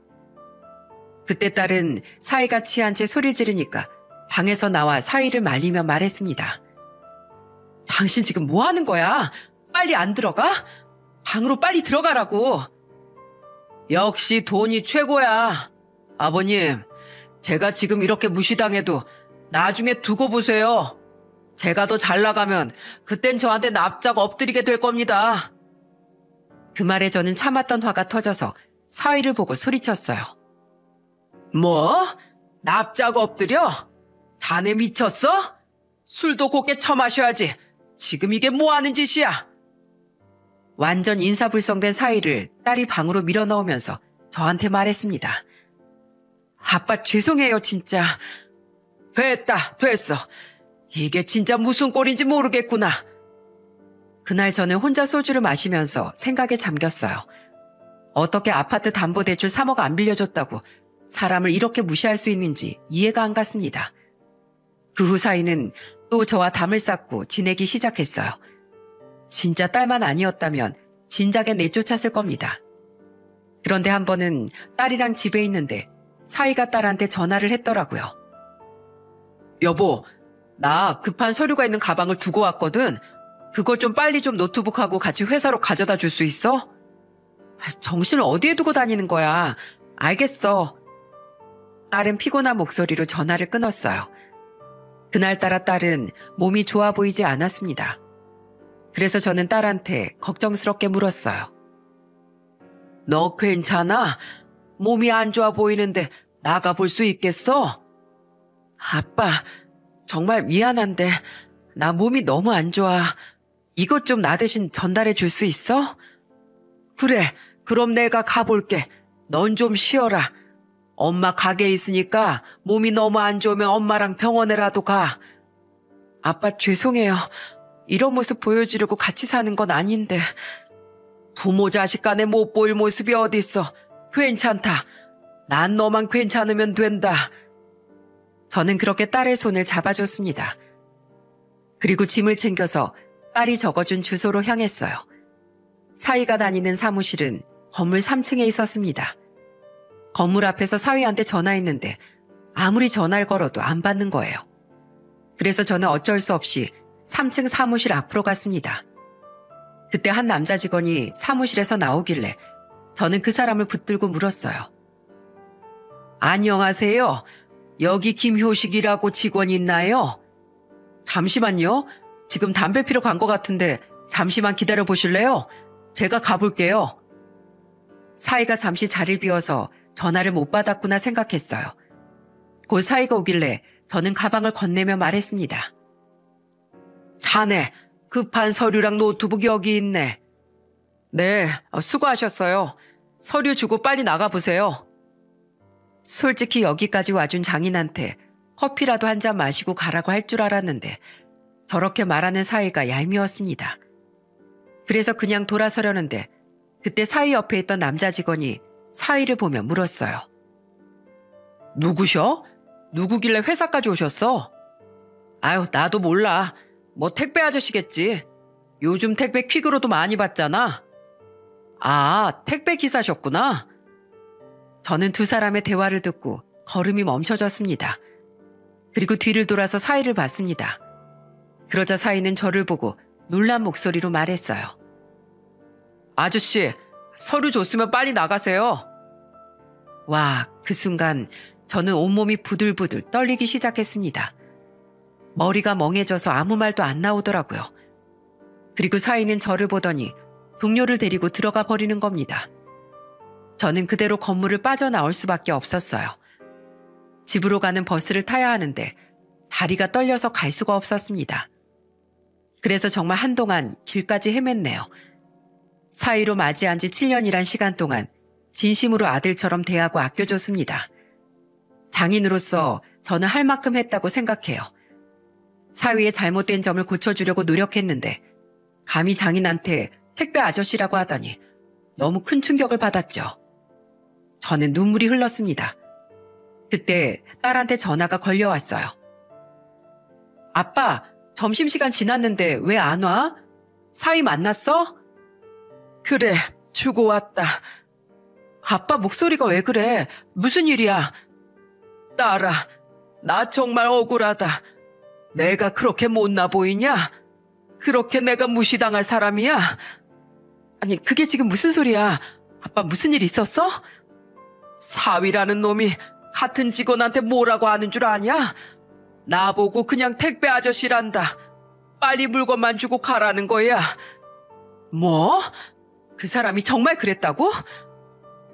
그때 딸은 사위가 취한 채 소리를 지르니까 방에서 나와 사위를 말리며 말했습니다. 당신 지금 뭐 하는 거야? 빨리 안 들어가? 방으로 빨리 들어가라고. 역시 돈이 최고야. 아버님, 제가 지금 이렇게 무시당해도 나중에 두고 보세요. 제가 더 잘 나가면 그땐 저한테 납작 엎드리게 될 겁니다. 그 말에 저는 참았던 화가 터져서 사위를 보고 소리쳤어요. 뭐? 납작 엎드려? 자네 미쳤어? 술도 곱게 처마셔야지. 지금 이게 뭐 하는 짓이야? 완전 인사불성된 사위를 딸이 방으로 밀어넣으면서 저한테 말했습니다. 아빠 죄송해요 진짜. 됐어. 이게 진짜 무슨 꼴인지 모르겠구나. 그날 저는 혼자 소주를 마시면서 생각에 잠겼어요. 어떻게 아파트 담보대출 3억 안 빌려줬다고 사람을 이렇게 무시할 수 있는지 이해가 안 갔습니다. 그 후 사위는 또 저와 담을 쌓고 지내기 시작했어요. 진짜 딸만 아니었다면 진작에 내쫓았을 겁니다. 그런데 한 번은 딸이랑 집에 있는데 사위가 딸한테 전화를 했더라고요. 여보, 나 급한 서류가 있는 가방을 두고 왔거든. 그거 좀 빨리 좀 노트북하고 같이 회사로 가져다 줄 수 있어? 정신을 어디에 두고 다니는 거야. 알겠어. 딸은 피곤한 목소리로 전화를 끊었어요. 그날따라 딸은 몸이 좋아 보이지 않았습니다. 그래서 저는 딸한테 걱정스럽게 물었어요. 너 괜찮아? 몸이 안 좋아 보이는데 나가볼 수 있겠어? 아빠, 정말 미안한데 나 몸이 너무 안 좋아. 이것 좀 나 대신 전달해 줄 수 있어? 그래, 그럼 내가 가볼게. 넌 좀 쉬어라. 엄마 가게에 있으니까 몸이 너무 안 좋으면 엄마랑 병원에라도 가. 아빠 죄송해요. 이런 모습 보여주려고 같이 사는 건 아닌데. 부모 자식 간에 못 보일 모습이 어딨어. 괜찮다. 난 너만 괜찮으면 된다. 저는 그렇게 딸의 손을 잡아줬습니다. 그리고 짐을 챙겨서 딸이 적어준 주소로 향했어요. 사위가 다니는 사무실은 건물 3층에 있었습니다. 건물 앞에서 사위한테 전화했는데 아무리 전화를 걸어도 안 받는 거예요. 그래서 저는 어쩔 수 없이 3층 사무실 앞으로 갔습니다. 그때 한 남자 직원이 사무실에서 나오길래 저는 그 사람을 붙들고 물었어요. 안녕하세요. 여기 김효식이라고 직원 있나요? 잠시만요. 지금 담배 피러 간 것 같은데 잠시만 기다려 보실래요? 제가 가볼게요. 사위가 잠시 자리를 비워서 전화를 못 받았구나 생각했어요. 곧 사이가 오길래 저는 가방을 건네며 말했습니다. 자네, 급한 서류랑 노트북 여기 있네. 네, 수고하셨어요. 서류 주고 빨리 나가보세요. 솔직히 여기까지 와준 장인한테 커피라도 한 잔 마시고 가라고 할 줄 알았는데 저렇게 말하는 사이가 얄미웠습니다. 그래서 그냥 돌아서려는데 그때 사이 옆에 있던 남자 직원이 사이를 보며 물었어요. 누구셔? 누구길래 회사까지 오셨어? 아유, 나도 몰라. 뭐 택배 아저씨겠지. 요즘 택배 퀵으로도 많이 받잖아. 아, 택배 기사셨구나. 저는 두 사람의 대화를 듣고 걸음이 멈춰졌습니다. 그리고 뒤를 돌아서 사이를 봤습니다. 그러자 사이는 저를 보고 놀란 목소리로 말했어요. 아저씨, 서류 줬으면 빨리 나가세요. 와, 그 순간 저는 온몸이 부들부들 떨리기 시작했습니다. 머리가 멍해져서 아무 말도 안 나오더라고요. 그리고 사이는 저를 보더니 동료를 데리고 들어가 버리는 겁니다. 저는 그대로 건물을 빠져나올 수밖에 없었어요. 집으로 가는 버스를 타야 하는데 다리가 떨려서 갈 수가 없었습니다. 그래서 정말 한동안 길까지 헤맸네요. 사이로 맞이한 지 7년이란 시간 동안 진심으로 아들처럼 대하고 아껴줬습니다. 장인으로서 저는 할 만큼 했다고 생각해요. 사위의 잘못된 점을 고쳐주려고 노력했는데 감히 장인한테 택배 아저씨라고 하다니 너무 큰 충격을 받았죠. 저는 눈물이 흘렀습니다. 그때 딸한테 전화가 걸려왔어요. 아빠, 점심시간 지났는데 왜 안 와? 사위 만났어? 그래, 주고 왔다. 아빠 목소리가 왜 그래? 무슨 일이야? 딸아, 나 정말 억울하다. 내가 그렇게 못나 보이냐? 그렇게 내가 무시당할 사람이야? 아니, 그게 지금 무슨 소리야? 아빠 무슨 일 있었어? 사위라는 놈이 같은 직원한테 뭐라고 하는 줄 아냐? 나보고 그냥 택배 아저씨란다. 빨리 물건만 주고 가라는 거야. 뭐? 그 사람이 정말 그랬다고?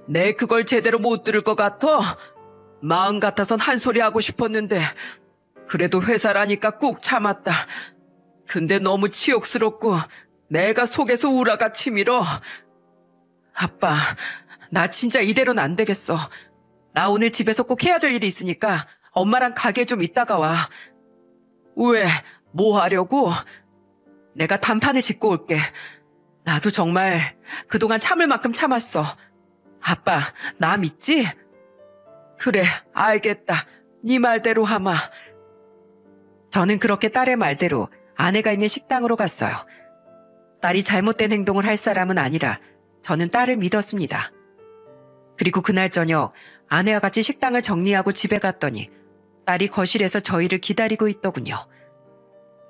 내 그걸 제대로 못 들을 것 같아. 마음 같아선 한 소리 하고 싶었는데 그래도 회사라니까 꾹 참았다. 근데 너무 치욕스럽고 내가 속에서 우라가 치밀어. 아빠, 나 진짜 이대로는 안 되겠어. 나 오늘 집에서 꼭 해야 될 일이 있으니까 엄마랑 가게 좀 있다가 와. 왜? 뭐 하려고? 내가 단판을 짓고 올게. 나도 정말 그동안 참을 만큼 참았어. 아빠, 나 믿지? 그래, 알겠다. 네 말대로 하마. 저는 그렇게 딸의 말대로 아내가 있는 식당으로 갔어요. 딸이 잘못된 행동을 할 사람은 아니라 저는 딸을 믿었습니다. 그리고 그날 저녁 아내와 같이 식당을 정리하고 집에 갔더니 딸이 거실에서 저희를 기다리고 있더군요.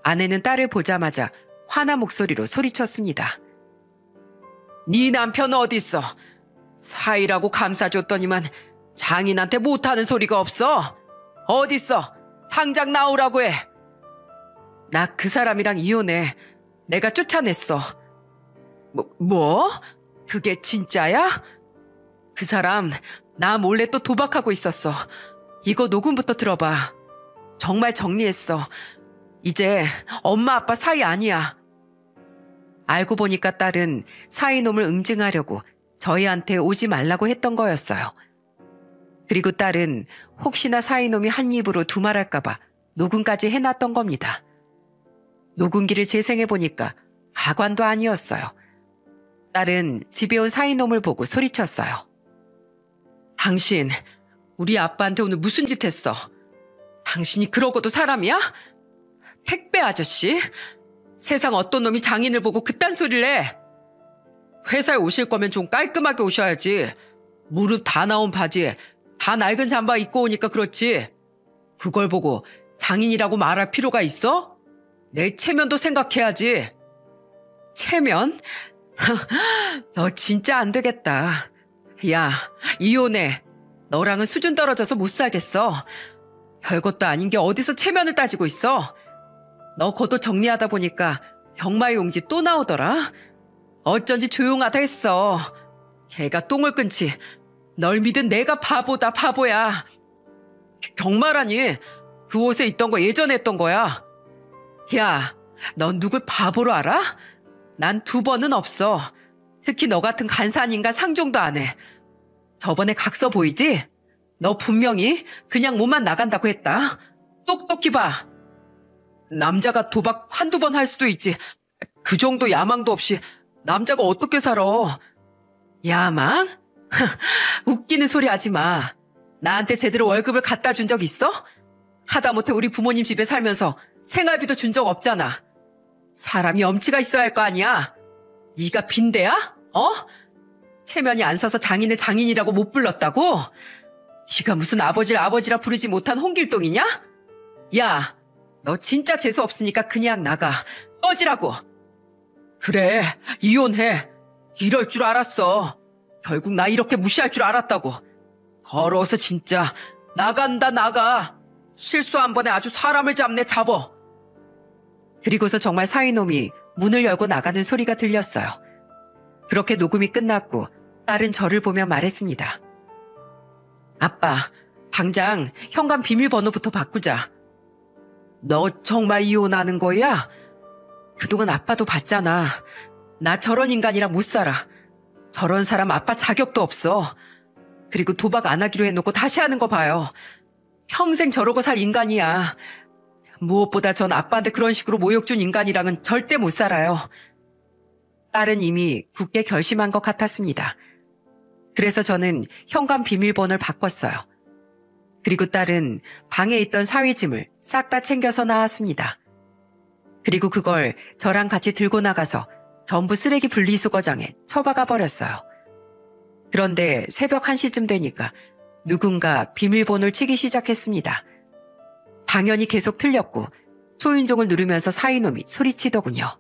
아내는 딸을 보자마자 화난 목소리로 소리쳤습니다. 네 남편 어딨어? 사이라고 감싸줬더니만 장인한테 못하는 소리가 없어? 어딨어? 당장 나오라고 해. 나 그 사람이랑 이혼해. 내가 쫓아냈어. 뭐? 그게 진짜야? 그 사람 나 몰래 또 도박하고 있었어. 이거 녹음부터 들어봐. 정말 정리했어. 이제 엄마 아빠 사이 아니야. 알고 보니까 딸은 사이놈을 응징하려고 저희한테 오지 말라고 했던 거였어요. 그리고 딸은 혹시나 사이놈이 한 입으로 두말할까봐 녹음까지 해놨던 겁니다. 녹음기를 재생해보니까 가관도 아니었어요. 딸은 집에 온 사이놈을 보고 소리쳤어요. 당신, 우리 아빠한테 오늘 무슨 짓 했어? 당신이 그러고도 사람이야? 택배 아저씨? 세상 어떤 놈이 장인을 보고 그딴 소리를 해? 회사에 오실 거면 좀 깔끔하게 오셔야지. 무릎 다 나온 바지에 다 낡은 잠바 입고 오니까 그렇지. 그걸 보고 장인이라고 말할 필요가 있어? 내 체면도 생각해야지. 체면? 너 진짜 안 되겠다. 야, 이혼해. 너랑은 수준 떨어져서 못 살겠어. 별것도 아닌 게 어디서 체면을 따지고 있어. 너 겉옷 정리하다 보니까 병마의 용지 또 나오더라. 어쩐지 조용하다 했어. 걔가 똥을 끊지. 널 믿은 내가 바보다, 바보야. 경마라니. 그 옷에 있던 거 예전에 했던 거야. 야, 넌 누굴 바보로 알아? 난 2번은 없어. 특히 너 같은 간사한 인간 상종도 안 해. 저번에 각서 보이지? 너 분명히 그냥 몸만 나간다고 했다. 똑똑히 봐. 남자가 도박 1~2번 할 수도 있지. 그 정도 야망도 없이 남자가 어떻게 살아? 야망? 웃기는 소리 하지 마. 나한테 제대로 월급을 갖다 준 적 있어? 하다못해 우리 부모님 집에 살면서 생활비도 준 적 없잖아. 사람이 염치가 있어야 할 거 아니야? 네가 빈대야? 체면이 안 서서 장인을 장인이라고 못 불렀다고? 네가 무슨 아버지를 아버지라 부르지 못한 홍길동이냐? 야, 너 진짜 재수 없으니까 그냥 나가. 꺼지라고. 그래, 이혼해. 이럴 줄 알았어. 결국 나 이렇게 무시할 줄 알았다고. 더러워서 진짜. 나간다, 나가. 실수 한 번에 아주 사람을 잡어. 그리고서 정말 사이놈이 문을 열고 나가는 소리가 들렸어요. 그렇게 녹음이 끝났고 딸은 저를 보며 말했습니다. 아빠, 당장 현관 비밀번호부터 바꾸자. 너 정말 이혼하는 거야? 그동안 아빠도 봤잖아. 나 저런 인간이랑 못 살아. 저런 사람 아빠 자격도 없어. 그리고 도박 안 하기로 해놓고 다시 하는 거 봐요. 평생 저러고 살 인간이야. 무엇보다 전 아빠한테 그런 식으로 모욕 준 인간이랑은 절대 못 살아요. 딸은 이미 굳게 결심한 것 같았습니다. 그래서 저는 현관 비밀번호를 바꿨어요. 그리고 딸은 방에 있던 사위짐을 싹 다 챙겨서 나왔습니다. 그리고 그걸 저랑 같이 들고 나가서 전부 쓰레기 분리수거장에 처박아 버렸어요. 그런데 새벽 1시쯤 되니까 누군가 비밀번호를 치기 시작했습니다. 당연히 계속 틀렸고 초인종을 누르면서 사이놈이 소리치더군요.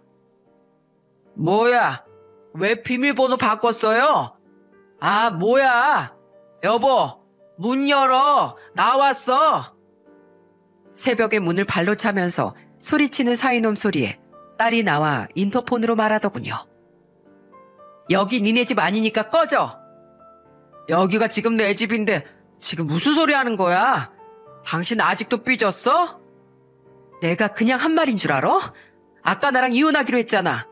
뭐야? 왜 비밀번호 바꿨어요? 아, 뭐야? 여보, 문 열어. 나왔어. 새벽에 문을 발로 차면서 소리치는 사이놈 소리에 딸이 나와 인터폰으로 말하더군요. 여기 니네 집 아니니까 꺼져. 여기가 지금 내 집인데 지금 무슨 소리 하는 거야? 당신 아직도 삐졌어? 내가 그냥 한 말인 줄 알아? 아까 나랑 이혼하기로 했잖아.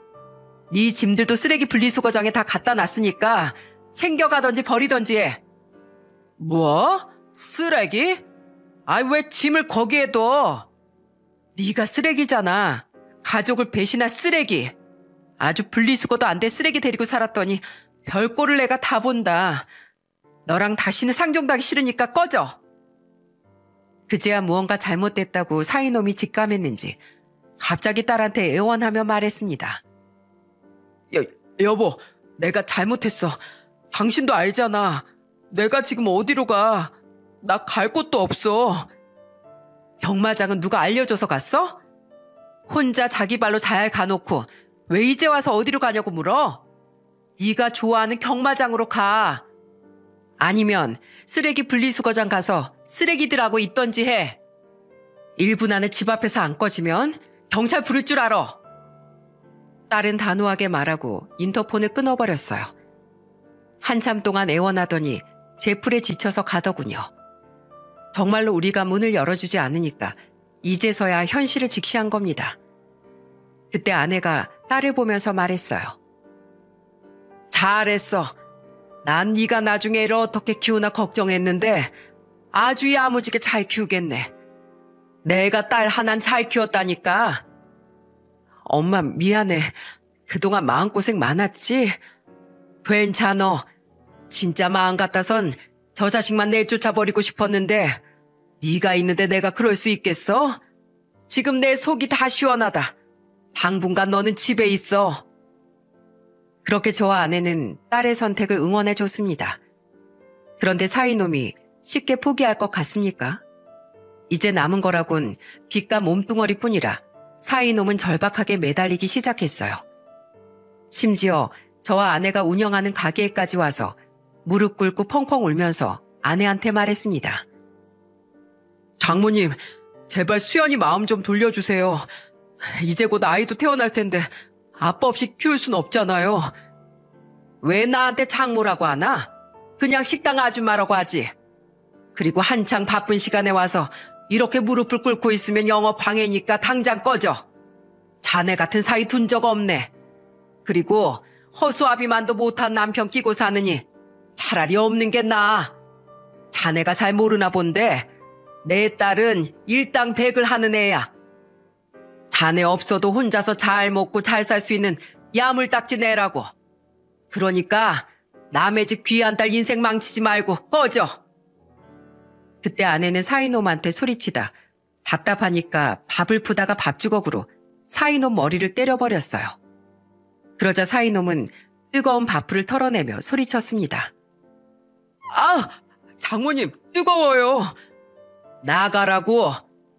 네 짐들도 쓰레기 분리수거장에 다 갖다 놨으니까 챙겨가던지 버리던지 해. 뭐? 쓰레기? 아이, 왜 짐을 거기에 둬? 네가 쓰레기잖아. 가족을 배신한 쓰레기. 아주 분리수거도 안 돼 쓰레기 데리고 살았더니 별꼴을 내가 다 본다. 너랑 다시는 상종하기 싫으니까 꺼져. 그제야 무언가 잘못됐다고 사이놈이 직감했는지 갑자기 딸한테 애원하며 말했습니다. 여보, 내가 잘못했어. 당신도 알잖아. 내가 지금 어디로 가? 나 갈 곳도 없어. 경마장은 누가 알려줘서 갔어? 혼자 자기 발로 잘 가놓고 왜 이제 와서 어디로 가냐고 물어? 네가 좋아하는 경마장으로 가. 아니면 쓰레기 분리수거장 가서 쓰레기들하고 있던지 해. 1분 안에 집 앞에서 안 꺼지면 경찰 부를 줄 알아. 딸은 단호하게 말하고 인터폰을 끊어버렸어요. 한참 동안 애원하더니 제풀에 지쳐서 가더군요. 정말로 우리가 문을 열어주지 않으니까 이제서야 현실을 직시한 겁니다. 그때 아내가 딸을 보면서 말했어요. 잘했어. 난 네가 나중에 애를 어떻게 키우나 걱정했는데 아주 야무지게 잘 키우겠네. 내가 딸 하나는 잘 키웠다니까. 엄마 미안해. 그동안 마음고생 많았지? 괜찮어. 진짜 마음 같아선 저 자식만 내쫓아버리고 싶었는데 네가 있는데 내가 그럴 수 있겠어? 지금 내 속이 다 시원하다. 당분간 너는 집에 있어. 그렇게 저와 아내는 딸의 선택을 응원해줬습니다. 그런데 사이놈이 쉽게 포기할 것 같습니까? 이제 남은 거라곤 빚과 몸뚱어리뿐이라 사이놈은 절박하게 매달리기 시작했어요. 심지어 저와 아내가 운영하는 가게에까지 와서 무릎 꿇고 펑펑 울면서 아내한테 말했습니다. 장모님, 제발 수연이 마음 좀 돌려주세요. 이제 곧 아이도 태어날 텐데 아빠 없이 키울 순 없잖아요. 왜 나한테 장모라고 하나? 그냥 식당 아줌마라고 하지. 그리고 한창 바쁜 시간에 와서 이렇게 무릎을 꿇고 있으면 영업 방해니까 당장 꺼져. 자네 같은 사이 둔 적 없네. 그리고 허수아비만도 못한 남편 끼고 사느니 차라리 없는 게 나아. 자네가 잘 모르나 본데 내 딸은 일당백을 하는 애야. 자네 없어도 혼자서 잘 먹고 잘 살 수 있는 야물딱지 내라고. 그러니까 남의 집 귀한 딸 인생 망치지 말고 꺼져. 그때 아내는 사이놈한테 소리치다 답답하니까 밥을 푸다가 밥주걱으로 사이놈 머리를 때려버렸어요. 그러자 사이놈은 뜨거운 밥풀을 털어내며 소리쳤습니다. 아! 장모님 뜨거워요. 나가라고.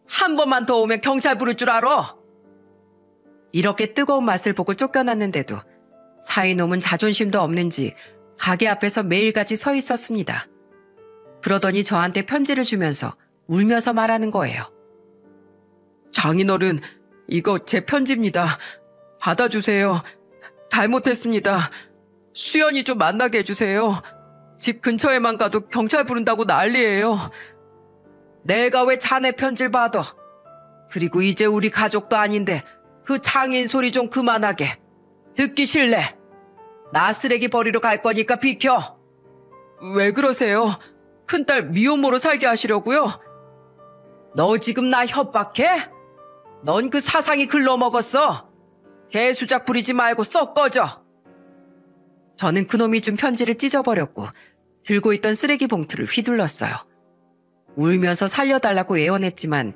한 번만 더 오면 경찰 부를 줄 알아. 이렇게 뜨거운 맛을 보고 쫓겨났는데도 사이놈은 자존심도 없는지 가게 앞에서 매일같이 서 있었습니다. 그러더니 저한테 편지를 주면서 울면서 말하는 거예요. 장인어른, 이거 제 편지입니다. 받아주세요. 잘못했습니다. 수연이 좀 만나게 해주세요. 집 근처에만 가도 경찰 부른다고 난리예요. 내가 왜 자네 편지를 받아? 그리고 이제 우리 가족도 아닌데 그 장인 소리 좀 그만하게. 듣기 싫래. 나 쓰레기 버리러 갈 거니까 비켜. 왜 그러세요? 큰딸 미혼모로 살게 하시려고요? 너 지금 나 협박해? 넌 그 사상이 글러먹었어. 개수작 부리지 말고 썩 꺼져. 저는 그놈이 준 편지를 찢어버렸고 들고 있던 쓰레기 봉투를 휘둘렀어요. 울면서 살려달라고 애원했지만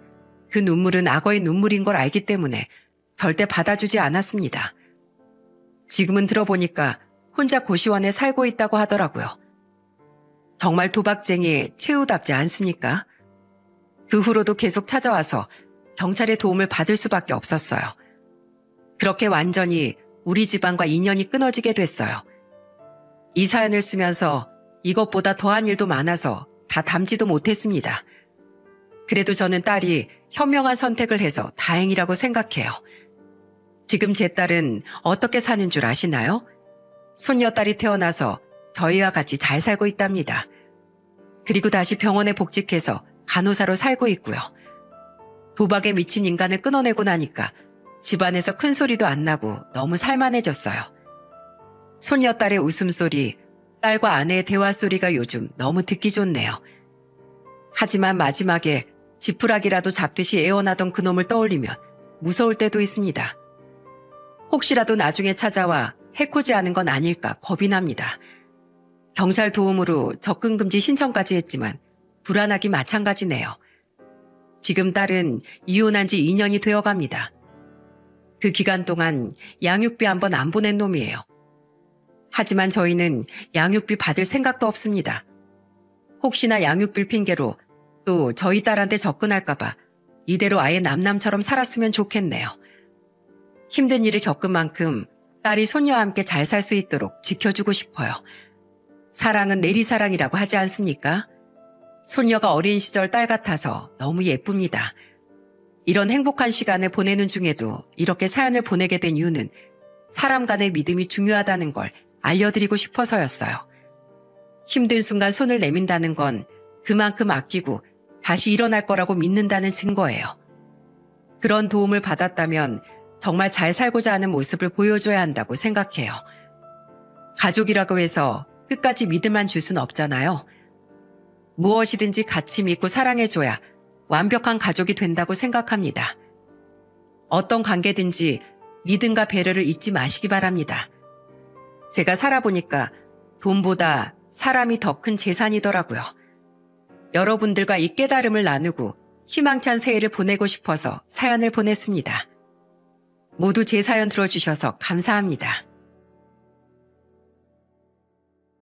그 눈물은 악어의 눈물인 걸 알기 때문에 절대 받아주지 않았습니다. 지금은 들어보니까 혼자 고시원에 살고 있다고 하더라고요. 정말 도박쟁이 최후답지 않습니까? 그 후로도 계속 찾아와서 경찰의 도움을 받을 수밖에 없었어요. 그렇게 완전히 우리 집안과 인연이 끊어지게 됐어요. 이 사연을 쓰면서 이것보다 더한 일도 많아서 다 담지도 못했습니다. 그래도 저는 딸이 현명한 선택을 해서 다행이라고 생각해요. 지금 제 딸은 어떻게 사는 줄 아시나요? 손녀딸이 태어나서 저희와 같이 잘 살고 있답니다. 그리고 다시 병원에 복직해서 간호사로 살고 있고요. 도박에 미친 인간을 끊어내고 나니까 집안에서 큰 소리도 안 나고 너무 살만해졌어요. 손녀딸의 웃음소리, 딸과 아내의 대화 소리가 요즘 너무 듣기 좋네요. 하지만 마지막에 지푸라기라도 잡듯이 애원하던 그놈을 떠올리면 무서울 때도 있습니다. 혹시라도 나중에 찾아와 해코지 하는 건 아닐까 겁이 납니다. 경찰 도움으로 접근금지 신청까지 했지만 불안하기 마찬가지네요. 지금 딸은 이혼한 지 2년이 되어갑니다. 그 기간 동안 양육비 한 번 안 보낸 놈이에요. 하지만 저희는 양육비 받을 생각도 없습니다. 혹시나 양육비 핑계로 또 저희 딸한테 접근할까봐 이대로 아예 남남처럼 살았으면 좋겠네요. 힘든 일을 겪은 만큼 딸이 손녀와 함께 잘 살 수 있도록 지켜주고 싶어요. 사랑은 내리사랑이라고 하지 않습니까? 손녀가 어린 시절 딸 같아서 너무 예쁩니다. 이런 행복한 시간을 보내는 중에도 이렇게 사연을 보내게 된 이유는 사람 간의 믿음이 중요하다는 걸 알려드리고 싶어서였어요. 힘든 순간 손을 내민다는 건 그만큼 아끼고 다시 일어날 거라고 믿는다는 증거예요. 그런 도움을 받았다면 정말 잘 살고자 하는 모습을 보여줘야 한다고 생각해요. 가족이라고 해서 끝까지 믿음만 줄 순 없잖아요. 무엇이든지 같이 믿고 사랑해줘야 완벽한 가족이 된다고 생각합니다. 어떤 관계든지 믿음과 배려를 잊지 마시기 바랍니다. 제가 살아보니까 돈보다 사람이 더 큰 재산이더라고요. 여러분들과 이 깨달음을 나누고 희망찬 새해를 보내고 싶어서 사연을 보냈습니다. 모두 제 사연 들어주셔서 감사합니다.